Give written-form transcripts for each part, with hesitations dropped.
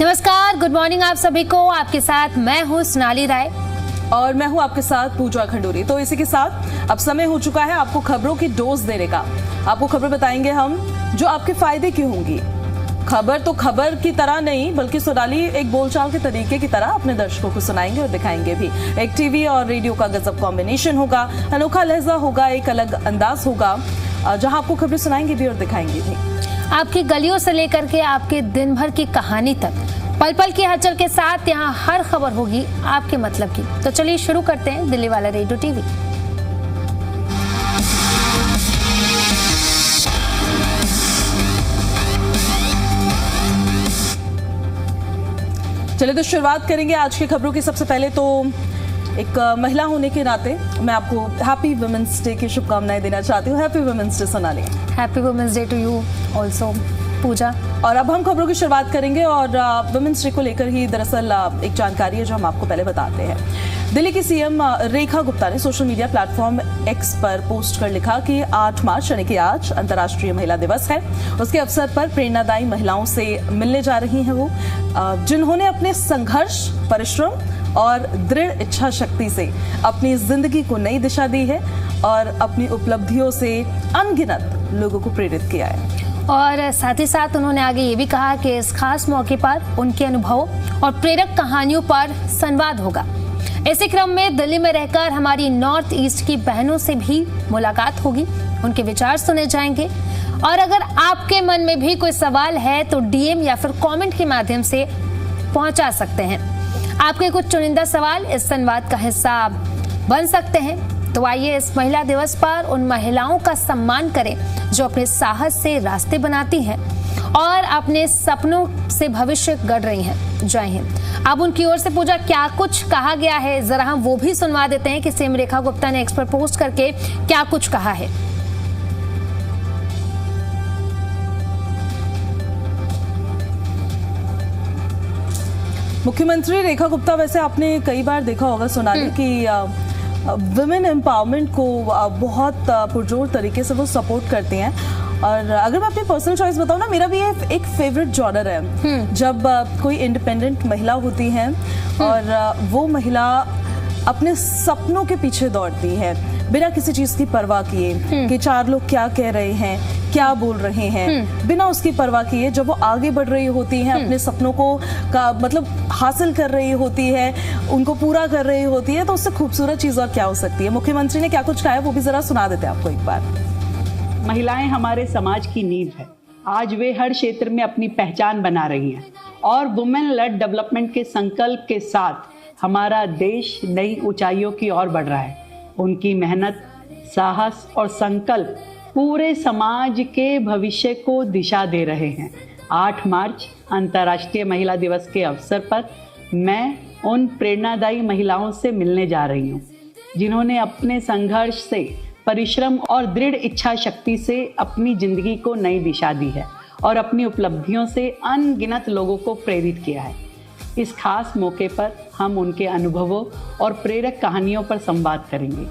नमस्कार, good morning आप सभी को। आपके साथ मैं हूँ सोनाली राय और मैं हूं आपके साथ पूजा खंडूरी। तो इसी के साथ अब समय हो चुका है आपको खबरों की डोज देने का। आपको खबर बताएंगे हम जो आपके फायदे की होंगी। खबर तो खबर की तरह नहीं बल्कि सोनाली एक बोलचाल के तरीके की तरह अपने दर्शकों को सुनाएंगे और दिखाएंगे भी। एक टीवी और रेडियो का गजब कॉम्बिनेशन होगा, अनोखा लहजा होगा, एक अलग अंदाज होगा जहां आपको खबरें सुनाएंगे भी और दिखाएंगे भी। आपकी गलियों से लेकर के आपके दिन भर की कहानी तक, पल पल की हलचल के साथ यहाँ हर खबर होगी आपके मतलब की। तो चलिए शुरू करते हैं दिल्ली वाला रेडियो टीवी। चलिए तो शुरुआत करेंगे आज की खबरों की। सबसे पहले तो एक महिला होने के नाते मैं आपको हैप्पी वुमेन्स डे की शुभकामनाएं देना चाहती हूँ। Happy women's day Sonali. Happy women's day to you also Puja. और अब हम खबरों की शुरुआत करेंगे और वुमेन्स डे को लेकर ही दरअसल एक जानकारी है जो हम आपको पहले बताते हैं। दिल्ली की सीएम रेखा गुप्ता ने सोशल मीडिया प्लेटफॉर्म एक्स पर पोस्ट कर लिखा कि 8 मार्च यानी कि आज अंतर्राष्ट्रीय महिला दिवस है। उसके अवसर पर प्रेरणादायी महिलाओं से मिलने जा रही हैं वो, जिन्होंने अपने संघर्ष, परिश्रम और दृढ़ इच्छा शक्ति से अपनी जिंदगी को नई दिशा दी है और अपनी उपलब्धियों से अनगिनत लोगों को प्रेरित किया है। और साथ ही साथ उन्होंने आगे ये भी कहा कि इस खास मौके पर उनके अनुभवों और प्रेरक कहानियों पर संवाद होगा। इसी क्रम में दिल्ली में रहकर हमारी नॉर्थ ईस्ट की बहनों से भी मुलाकात होगी, उनके विचार सुने जाएंगे। और अगर आपके मन में भी कोई सवाल है तो डीएम या फिर कमेंट के माध्यम से पहुंचा सकते हैं। आपके कुछ चुनिंदा सवाल इस संवाद का हिस्सा बन सकते हैं। तो आइए इस महिला दिवस पर उन महिलाओं का सम्मान करें जो अपने साहस से रास्ते बनाती हैं और अपने सपनों से भविष्य गढ़ रही हैं। जय हिंद। अब उनकी ओर से पूजा क्या कुछ कहा गया है, जरा हम वो भी सुनवा देते हैं कि सीएम रेखा गुप्ता ने एक्स पर पोस्ट करके क्या कुछ कहा है। मुख्यमंत्री रेखा गुप्ता, वैसे आपने कई बार देखा होगा सोनाली कि वुमेन एम्पावरमेंट को बहुत पुरजोर तरीके से वो सपोर्ट करती हैं। और अगर मैं अपनी पर्सनल चॉइस बताऊं ना, मेरा भी एक फेवरेट जॉनर है जब कोई इंडिपेंडेंट महिला होती है और वो महिला अपने सपनों के पीछे दौड़ती है बिना किसी चीज की परवाह किए कि चार लोग क्या कह रहे हैं, क्या बोल रहे हैं, बिना उसकी परवाह किए जब वो आगे बढ़ रही होती हैं, अपने सपनों को मतलब हासिल कर रही होती है, उनको पूरा कर रही होती है, तो उससे खूबसूरत चीज और क्या हो सकती है। मुख्यमंत्री ने क्या कुछ कहा है वो भी जरा सुना देते हैं आपको एक बार। महिलाएं हमारे समाज की नींव है। आज वे हर क्षेत्र में अपनी पहचान बना रही हैं और वुमेन लेड डेवलपमेंट के संकल्प के साथ हमारा देश नई ऊंचाइयों की ओर बढ़ रहा है। उनकी मेहनत, साहस और संकल्प पूरे समाज के भविष्य को दिशा दे रहे हैं। 8 मार्च अंतर्राष्ट्रीय महिला दिवस के अवसर पर मैं उन प्रेरणादायी महिलाओं से मिलने जा रही हूँ जिन्होंने अपने संघर्ष से, परिश्रम और दृढ़ इच्छा शक्ति से अपनी जिंदगी को नई दिशा दी है और अपनी उपलब्धियों से अनगिनत लोगों को प्रेरित किया है। इस खास मौके पर हम उनके अनुभवों और प्रेरक कहानियों पर संवाद करेंगे।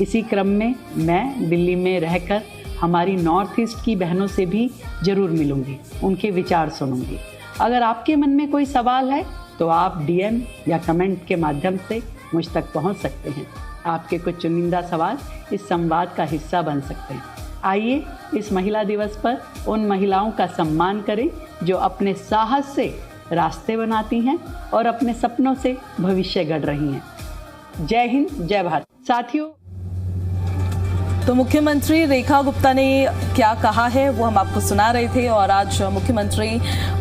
इसी क्रम में मैं दिल्ली में रहकर हमारी नॉर्थ ईस्ट की बहनों से भी जरूर मिलूंगी, उनके विचार सुनूंगी। अगर आपके मन में कोई सवाल है तो आप डीएम या कमेंट के माध्यम से मुझ तक पहुंच सकते हैं। आपके कुछ चुनिंदा सवाल इस संवाद का हिस्सा बन सकते हैं। आइए इस महिला दिवस पर उन महिलाओं का सम्मान करें जो अपने साहस से रास्ते बनाती हैं और अपने सपनों से भविष्य गढ़ रही हैं। जय हिंद, जय भारत। साथियों, तो मुख्यमंत्री रेखा गुप्ता ने क्या कहा है वो हम आपको सुना रहे थे। और आज मुख्यमंत्री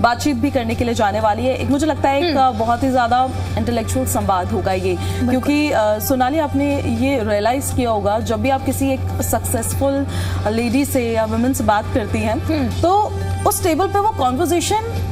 बातचीत भी करने के लिए जाने वाली है। एक मुझे लगता है एक बहुत ही ज्यादा इंटेलेक्चुअल संवाद होगा ये, क्योंकि सोनाली आपने ये रियलाइज किया होगा जब भी आप किसी एक सक्सेसफुल लेडी से या वुमेन से बात करती हैं तो उस टेबल पे वो कॉन्वर्सेशन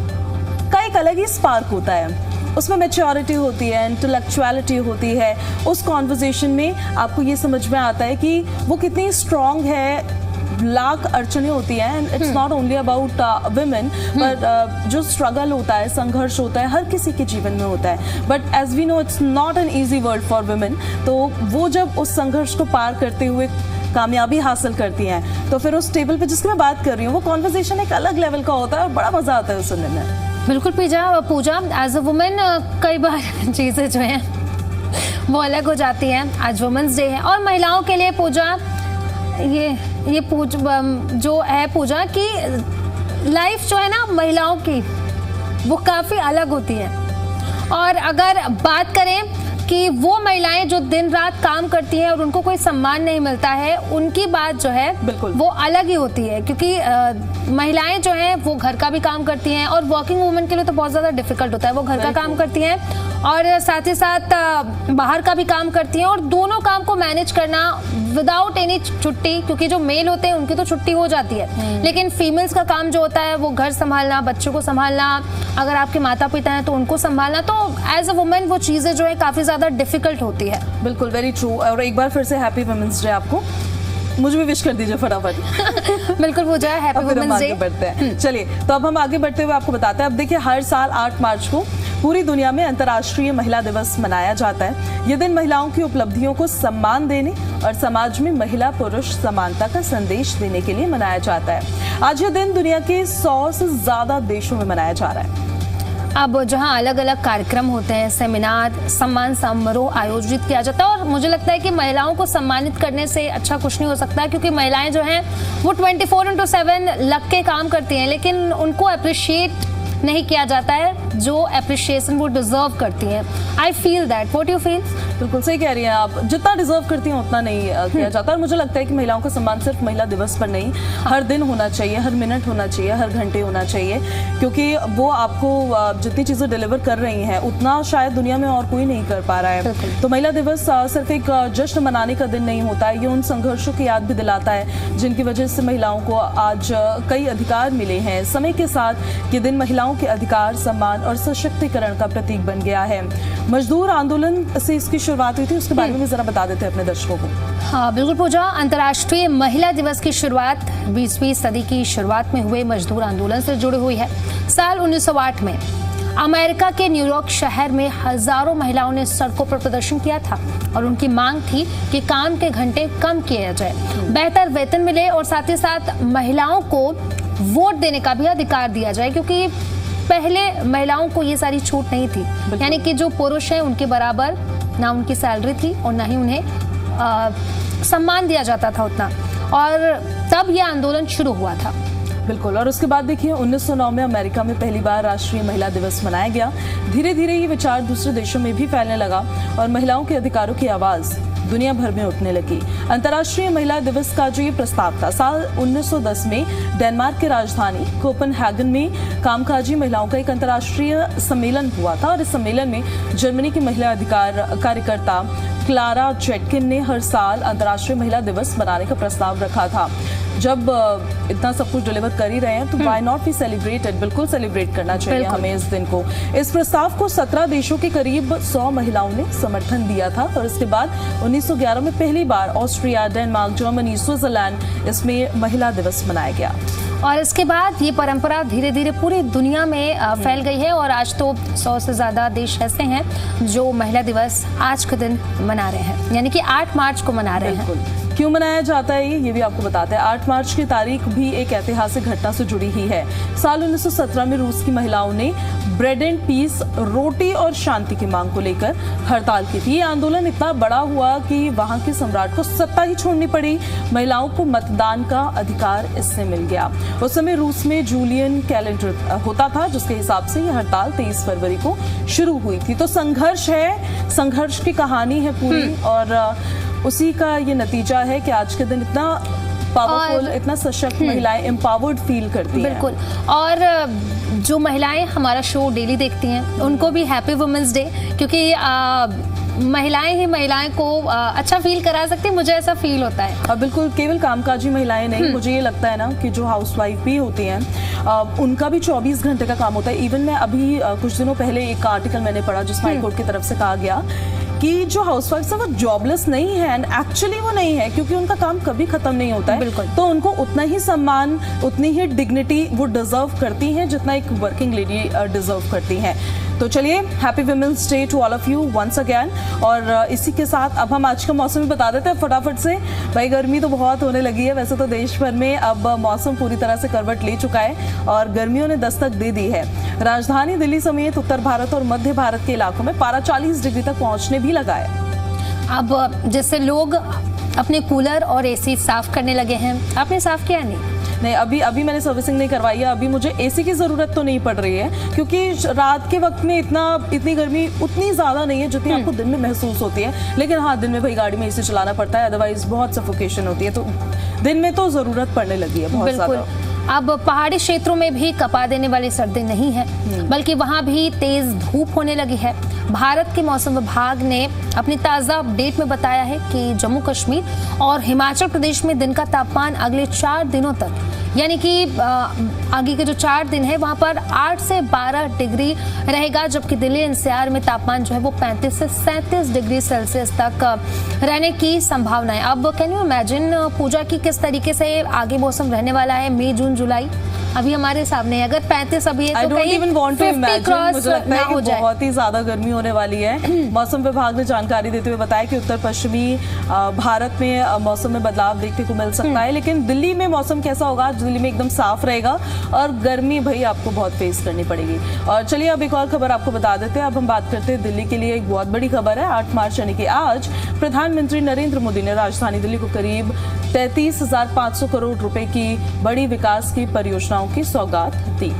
का एक अलग ही स्पार्क होता है। उसमें मैच्योरिटी होती है, इंटेलेक्चुअलिटी होती है। उस कॉन्वर्सेशन में आपको ये समझ में आता है कि वो कितनी स्ट्रांग है। लाख अड़चने होती हैं, it's not only about women, पर जो स्ट्रगल होता है, संघर्ष होता है, हर किसी के जीवन में होता है। But as we know it's not an easy world for women. तो वो जब उस संघर्ष को पार करते हुए कामयाबी हासिल करती हैं तो फिर उस टेबल पे जिसकी मैं बात कर रही हूँ वो कॉन्वर्सेशन एक अलग लेवल का होता है और बड़ा मजा आता है सुनने में। बिल्कुल पूजा एज अ वुमेन कई बार चीज़ें जो हैं वो अलग हो जाती हैं। आज वुमेंस डे है और महिलाओं के लिए पूजा ये जो है पूजा की लाइफ जो है ना महिलाओं की वो काफ़ी अलग होती है। और अगर बात करें कि वो महिलाएं जो दिन रात काम करती हैं और उनको कोई सम्मान नहीं मिलता है, उनकी बात जो है बिल्कुल वो अलग ही होती है, क्योंकि महिलाएं जो हैं वो घर का भी काम करती हैं और वर्किंग वुमेन के लिए तो बहुत ज़्यादा डिफिकल्ट होता है। वो घर का काम करती हैं और साथ ही साथ बाहर का भी काम करती हैं और दोनों काम को मैनेज करना विदाउट एनी छुट्टी, क्योंकि जो मेल होते हैं उनकी तो छुट्टी हो जाती है, लेकिन फीमेल्स का काम जो होता है वो घर संभालना, बच्चों को संभालना, अगर आपके माता पिता हैं तो उनको संभालना, तो एज अ वुमेन वो चीज़ें जो है काफ़ी ज़्यादा डिफिकल्ट होती है। बिल्कुल, वेरी ट्रू। और एक बार फिर से हैप्पी वुमेन्स डे आपको। मुझे भी विश कर दीजिए फटाफट। बिल्कुल पूजा, हैप्पी वुमेन्स डे। बढ़ते हैं, चलिए तो अब हम आगे बढ़ते हुए आपको बताते हैं। अब देखिए, हर साल 8 मार्च को पूरी दुनिया में अंतर्राष्ट्रीय महिला दिवस मनाया जाता है। ये दिन महिलाओं की उपलब्धियों को सम्मान देने और समाज में महिला पुरुष समानता का संदेश देने के लिए मनाया जाता है। आज यह दिन दुनिया के 100 से ज्यादा देशों में मनाया जा रहा है। अब जहां अलग अलग कार्यक्रम होते हैं, सेमिनार, सम्मान समारोह आयोजित किया जाता है और मुझे लगता है कि महिलाओं को सम्मानित करने से अच्छा कुछ नहीं हो सकता, क्योंकि महिलाएं जो हैं वो 24/7 लग के काम करती हैं, लेकिन उनको अप्रिशिएट नहीं किया जाता है जो अप्रिशिएशन वो डिजर्व करती हैं। I feel that, what you feel? बिल्कुल सही कह रही हैं आप, जितना डिजर्व करती हैं उतना नहीं किया जाता। और मुझे लगता है कि महिलाओं का सम्मान सिर्फ महिला दिवस पर नहीं, हर दिन होना चाहिए, हर मिनट होना चाहिए, हर घंटे होना चाहिए, क्योंकि वो आपको जितनी चीज़ें डिलीवर कर रही हैं उतना शायद दुनिया में और कोई नहीं कर पा रहा है। तो महिला दिवस सिर्फ एक जश्न मनाने का दिन नहीं होता है, ये उन संघर्षों की याद भी दिलाता है जिनकी वजह से महिलाओं को आज कई अधिकार मिले हैं। समय के साथ ये दिन महिलाओं के अधिकार, सम्मान और सशक्तिकरण का प्रतीक बन गया है। मजदूर आंदोलन से इसकी शुरुआत हुई थी, उसके बारे में भी जरा बता देते हैं अपने दर्शकों को। हाँ बिल्कुल पूजा, अंतर्राष्ट्रीय महिला दिवस की शुरुआत 20वीं सदी की शुरुआत में हुए मजदूर आंदोलन से जुड़ी हुई है। साल 1908 में अमेरिका के न्यूयॉर्क शहर में हजारों महिलाओं ने सड़कों पर प्रदर्शन किया था और उनकी मांग थी कि काम के घंटे कम किया जाए, बेहतर वेतन मिले और साथ ही साथ महिलाओं को वोट देने का भी अधिकार दिया जाए, क्योंकि पहले महिलाओं को ये सारी छूट नहीं थी। यानी कि जो पुरुष हैं उनके बराबर ना उनकी सैलरी थी और ना ही उन्हें सम्मान दिया जाता था उतना, और तब यह आंदोलन शुरू हुआ था। बिल्कुल, और उसके बाद देखिए 1909 में अमेरिका में पहली बार राष्ट्रीय महिला दिवस मनाया गया। धीरे धीरे ये विचार दूसरे देशों में भी फैलने लगा और महिलाओं के अधिकारों की आवाज़ दुनिया भर में उठने लगी। अंतर्राष्ट्रीय महिला दिवस का जो ये प्रस्ताव था, साल 1910 में डेनमार्क की राजधानी कोपेनहेगन में कामकाजी महिलाओं का एक अंतर्राष्ट्रीय सम्मेलन हुआ था और इस सम्मेलन में जर्मनी की महिला अधिकार कार्यकर्ता क्लारा जेटकिन ने हर साल अंतर्राष्ट्रीय महिला दिवस मनाने का प्रस्ताव रखा था। जब इतना सब कुछ डिलीवर कर ही रहे हैं तो व्हाई नॉट बी सेलिब्रेटेड, बिल्कुल सेलिब्रेट करना चाहिए हमें इस दिन को। इस प्रस्ताव को 17 देशों के करीब 100 महिलाओं ने समर्थन दिया था और इसके बाद 1911 में पहली बार ऑस्ट्रिया, डेनमार्क, जर्मनी, स्विट्जरलैंड इसमें महिला दिवस मनाया गया। और इसके बाद ये परंपरा धीरे धीरे पूरी दुनिया में फैल गई है और आज तो 100 से ज़्यादा देश ऐसे हैं जो महिला दिवस आज के दिन मना रहे हैं, यानी कि 8 मार्च को मना रहे हैं। क्यों मनाया जाता है ये भी आपको बताते हैं। 8 मार्च की तारीख भी एक ऐतिहासिक घटना से जुड़ी ही है। साल 1917 में रूस की महिलाओं ने ब्रेड एंड पीस, रोटी और शांति की मांग को लेकर हड़ताल की थी। ये आंदोलन इतना बड़ा हुआ कि वहां के सम्राट को सत्ता ही छोड़नी पड़ी। महिलाओं को मतदान का अधिकार इससे मिल गया। उस समय रूस में जूलियन कैलेंडर होता था जिसके हिसाब से ये हड़ताल 23 फरवरी को शुरू हुई थी। तो संघर्ष है, संघर्ष की कहानी है पूरी और उसी का ये नतीजा है कि आज के दिन इतना पावरफुल, इतना सशक्त महिलाएं एम्पावर्ड फील करती हैं। बिल्कुल, और जो महिलाएं हमारा शो डेली देखती हैं उनको भी हैप्पी वुमेन्स डे, क्योंकि महिलाएं ही महिलाएं को अच्छा फील करा सकती है, मुझे ऐसा फील होता है। बिल्कुल, केवल कामकाजी महिलाएं नहीं, मुझे ये लगता है ना कि जो हाउसवाइफ भी होती हैं उनका भी 24 घंटे का काम होता है। इवन मैं अभी कुछ दिनों पहले एक आर्टिकल मैंने पढ़ा जिसमें हाईकोर्ट की तरफ से कहा गया कि जो हाउसवाइफ है वो जॉबलेस नहीं है, एंड एक्चुअली वो नहीं है क्योंकि उनका काम कभी खत्म नहीं होता है। बिल्कुल। तो उनको उतना ही सम्मान, उतनी ही डिग्निटी वो डिजर्व करती हैं जितना एक वर्किंग लेडी डिजर्व करती हैं। तो चलिए, happy women's day to all of you once again. और इसी के साथ अब हम आज का मौसम भी बता देते हैं फटाफट से। भाई गर्मी तो बहुत होने लगी है, वैसे तो देश भर में अब मौसम पूरी तरह से करवट ले चुका है और गर्मियों ने दस्तक दे दी है। राजधानी दिल्ली समेत उत्तर भारत और मध्य भारत के इलाकों में पारा 40 डिग्री तक पहुंचने भी लगा है। अब जैसे लोग अपने कूलर और एसी साफ करने लगे हैं, आपने साफ किया नहीं? अभी मैंने सर्विसिंग नहीं करवाई है। अभी मुझे एसी की ज़रूरत तो नहीं पड़ रही है, क्योंकि रात के वक्त में इतनी गर्मी उतनी ज़्यादा नहीं है जितनी आपको दिन में महसूस होती है। लेकिन हाँ, दिन में भाई गाड़ी में एसी चलाना पड़ता है, अदरवाइज बहुत सफोकेशन होती है। तो दिन में तो ज़रूरत पड़ने लगी है बहुत ज़्यादा। अब पहाड़ी क्षेत्रों में भी कपा देने वाली सर्दी नहीं है, बल्कि वहां भी तेज धूप होने लगी है। भारत के मौसम विभाग ने अपनी ताज़ा अपडेट में बताया है कि जम्मू कश्मीर और हिमाचल प्रदेश में दिन का तापमान अगले 4 दिनों तक, यानी कि आगे के जो 4 दिन है वहां पर 8 से 12 डिग्री रहेगा, जबकि दिल्ली एनसीआर में तापमान जो है वो 35 से 37 डिग्री सेल्सियस तक रहने की संभावना है। अब कैन यू इमेजिन पूजा की किस तरीके से आगे मौसम रहने वाला है? मई, जून, जुलाई अभी हमारे सामने है। अगर 35 अभी है तो कहीं 50 क्रॉस ना हो जाए। बहुत ही ज्यादा गर्मी होने वाली है। मौसम विभाग ने जानकारी देते हुए बताया कि उत्तर पश्चिमी भारत में मौसम में बदलाव देखने को मिल सकता है, लेकिन दिल्ली में मौसम कैसा होगा? दिल्ली में एकदम साफ रहेगा और गर्मी भाई आपको बहुत फेस करनी पड़ेगी। और चलिए अब एक और खबर आपको बता देते हैं। अब हम बात करते हैं दिल्ली के लिए एक बहुत बड़ी खबर है। 8 मार्च यानी कि आज प्रधानमंत्री नरेंद्र मोदी ने राजधानी दिल्ली को करीब 33,500 करोड़ रुपए की बड़ी विकास की परियोजनाओं की सौगात दी।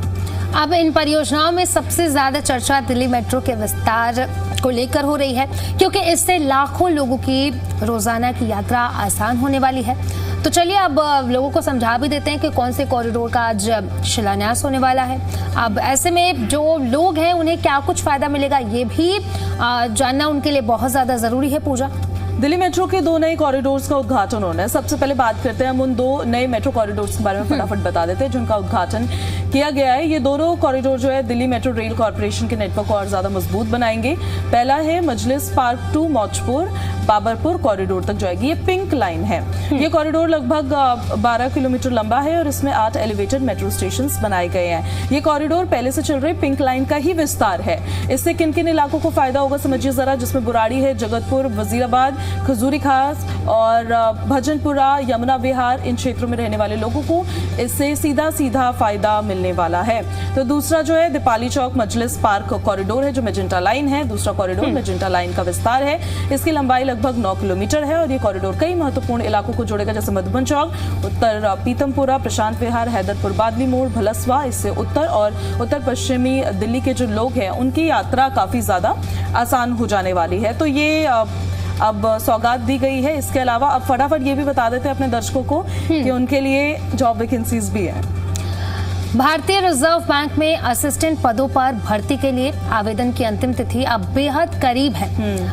अब इन परियोजनाओं में सबसे ज्यादा चर्चा दिल्ली मेट्रो के विस्तार को लेकर हो रही है, क्योंकि इससे लाखों लोगों की रोजाना की यात्रा आसान होने वाली है। तो चलिए अब लोगों को समझा भी देते हैं कि कौन से कॉरिडोर का आज शिलान्यास होने वाला है। अब ऐसे में जो लोग हैं उन्हें क्या कुछ फायदा मिलेगा, ये भी जानना उनके लिए बहुत ज्यादा जरूरी है। पूजा, दिल्ली मेट्रो के 2 नए कॉरिडोर्स का उद्घाटन होना है। सबसे पहले बात करते हैं हम उन 2 नए मेट्रो कॉरिडोर्स के बारे में, फटाफट बता देते हैं जिनका उद्घाटन किया गया है। ये दोनों कॉरिडोर जो है दिल्ली मेट्रो रेल कॉर्पोरेशन के नेटवर्क को और ज्यादा मजबूत बनाएंगे। पहला है Majlis park to Maujpur Babarpur corridor तक जाएगी। ये पिंक लाइन है। ये कॉरिडोर लगभग 12 किलोमीटर लंबा है और इसमें 8 एलिवेटेड मेट्रो स्टेशन बनाए गए हैं। ये कॉरिडोर पहले से चल रहे पिंक लाइन का ही विस्तार है। इससे किन किन इलाकों को फायदा होगा समझिए जरा, जिसमें बुराड़ी है, जगतपुर, वजीराबाद, खजूरी खास और भजनपुरा, यमुना विहार, इन क्षेत्रों में रहने वाले लोगों को इससे सीधा फायदा मिलने वाला है। तो दूसरा जो है दीपाली चौक मजलिस पार्क कॉरिडोर है, जो मेजेंटा लाइन है। दूसरा कॉरिडोर मेजेंटा लाइन का विस्तार है। इसकी लंबाई लगभग 9 किलोमीटर है और ये कॉरिडोर कई महत्वपूर्ण इलाकों को जोड़ेगा, जैसे मधुबन चौक, उत्तर पीतमपुरा, प्रशांत विहार, हैदरपुर बादली मोड़, भलसवा। इससे उत्तर और उत्तर पश्चिमी दिल्ली के जो लोग हैं उनकी यात्रा काफी ज्यादा आसान हो जाने वाली है। तो ये अब सौगात दी गई है। इसके अलावा अब फटाफट ये भी बता देते हैं अपने दर्शकों को कि उनके लिए जॉब वैकेंसीज भी है। भारतीय रिजर्व बैंक में असिस्टेंट पदों पर भर्ती के लिए आवेदन की अंतिम तिथि अब बेहद करीब है।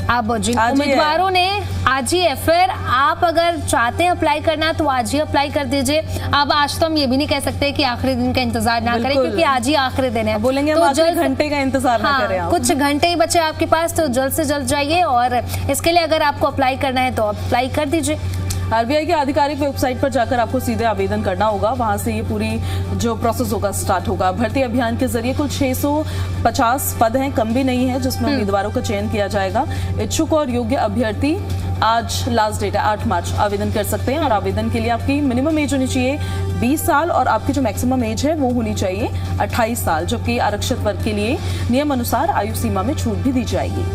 अब जिन उम्मीदवारों ने आज ही, फिर आप अगर चाहते हैं अप्लाई करना तो आज ही अप्लाई कर दीजिए। अब आज तो हम ये भी नहीं कह सकते कि आखिरी दिन का इंतजार ना करें, क्योंकि आज ही आखिरी दिन है। बोलेंगे तो जल्द घंटे का इंतजार ना करें आप। कुछ घंटे ही बचे आपके पास, तो जल्द से जल्द जाइए और इसके लिए अगर आपको अप्लाई करना है तो अप्लाई कर दीजिए। आरबीआई की आधिकारिक वेबसाइट पर जाकर आपको सीधे आवेदन करना होगा। वहां से ये पूरी जो प्रोसेस होगा स्टार्ट होगा। भर्ती अभियान के जरिए कुल 650 पद हैं, कम भी नहीं है, जिसमें उम्मीदवारों का चयन किया जाएगा। इच्छुक और योग्य अभ्यर्थी आज लास्ट डेट है 8 मार्च आवेदन कर सकते हैं। और आवेदन के लिए आपकी मिनिमम एज होनी चाहिए 20 साल और आपकी जो मैक्सिमम एज है वो होनी चाहिए 28 साल, जबकि आरक्षित वर्ग के लिए नियम अनुसार आयु सीमा में छूट भी दी जाएगी।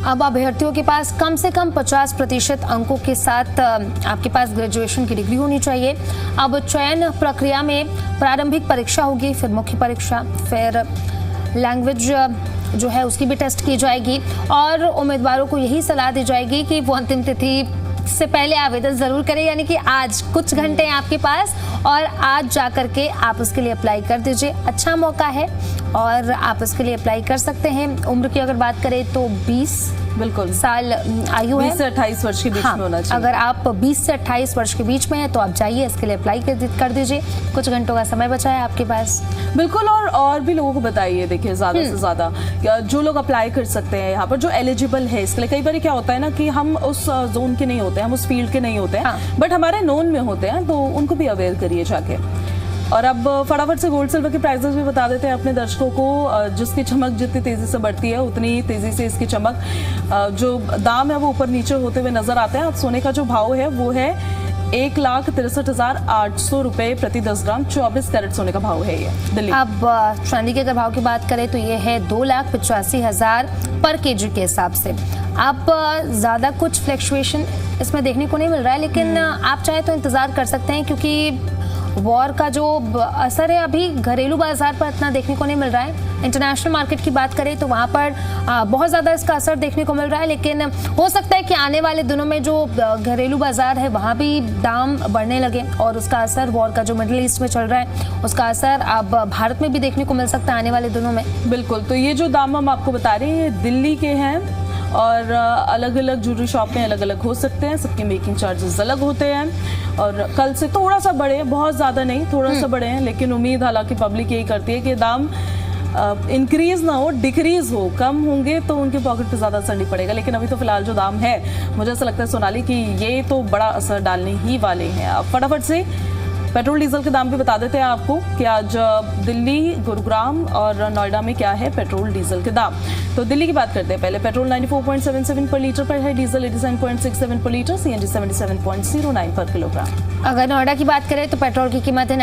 अब अभ्यर्थियों के पास कम से कम 50% अंकों के साथ आपके पास ग्रेजुएशन की डिग्री होनी चाहिए। अब चयन प्रक्रिया में प्रारंभिक परीक्षा होगी, फिर मुख्य परीक्षा, फिर लैंग्वेज जो है उसकी भी टेस्ट की जाएगी और उम्मीदवारों को यही सलाह दी जाएगी कि वो अंतिम तिथि से पहले आवेदन जरूर करें, यानी कि आज कुछ घंटे हैं आपके पास और आज जाकर के आप उसके लिए अप्लाई कर दीजिए। अच्छा मौका है और आप उसके लिए अप्लाई कर सकते हैं। उम्र की अगर बात करें तो 20 बिल्कुल साल आयु है, 20 से 28 वर्ष के बीच में होना चाहिए। अगर आप 20 से 28 वर्ष के बीच में हैं तो आप जाइए, इसके लिए अप्लाई कर दीजिए। कुछ घंटों का समय बचा है आपके पास। बिल्कुल, और भी लोगों को बताइए, देखिए ज्यादा से ज्यादा जो लोग अप्लाई कर सकते हैं यहाँ पर, जो एलिजिबल है इसके लिए। कई बार क्या होता है ना कि हम उस जोन के नहीं होते हैं, हम उस फील्ड के नहीं होते हैं, बट हमारे नोन में होते हैं, तो उनको भी अवेयर करिए जाके। और अब फटाफट से गोल्ड सिल्वर के प्राइसेस भी बता देते हैं अपने दर्शकों को। जिसकी चमक जितनी तेजी से बढ़ती है उतनी तेजी से इसकी चमक, जो दाम है वो ऊपर नीचे होते हुए नजर आते हैं। अब सोने का जो भाव है वो है 1,63,800 रुपए प्रति 10 ग्राम। 24 कैरेट सोने का भाव है ये दिल्ली। अब चांदी के अगर भाव की बात करें तो ये है 2,85,000 पर केजी के हिसाब से। अब ज़्यादा कुछ फ्लक्चुएशन इसमें देखने को नहीं मिल रहा है, लेकिन आप चाहे तो इंतज़ार कर सकते हैं, क्योंकि वॉर का जो असर है अभी घरेलू बाजार पर इतना देखने को नहीं मिल रहा है। इंटरनेशनल मार्केट की बात करें तो वहाँ पर बहुत ज़्यादा इसका असर देखने को मिल रहा है, लेकिन हो सकता है कि आने वाले दिनों में जो घरेलू बाजार है वहाँ भी दाम बढ़ने लगे और उसका असर वॉर का जो मिडिल ईस्ट में चल रहा है उसका असर अब भारत में भी देखने को मिल सकता है आने वाले दिनों में। बिल्कुल, तो ये जो दाम हम आपको बता रहे हैं ये दिल्ली के हैं और अलग अलग ज्वेलरी शॉप में अलग अलग हो सकते हैं, सबके मेकिंग चार्जेस अलग होते हैं और कल से थोड़ा सा बढ़े हैं, बहुत ज़्यादा नहीं, थोड़ा सा बढ़े हैं, लेकिन उम्मीद हालांकि पब्लिक यही करती है कि दाम इंक्रीज ना हो, डिक्रीज हो, कम होंगे तो उनके पॉकेट पे ज़्यादा असर नहीं पड़ेगा। लेकिन अभी तो फिलहाल जो दाम है मुझे ऐसा लगता है सोनाली कि ये तो बड़ा असर डालने ही वाले हैं। अब फटाफट से पेट्रोल डीजल के दाम भी बता देते हैं आपको कि आज दिल्ली, गुरुग्राम और नोएडा में क्या है पेट्रोल डीजल के दाम। तो दिल्ली की बात करते हैं पहले। पेट्रोल 94.77 पर लीटर पर है, डीजल 87.67 पर लीटर, सीएनजी 77.09 पर किलोग्राम। अगर नोएडा की बात करें तो पेट्रोल की कीमत है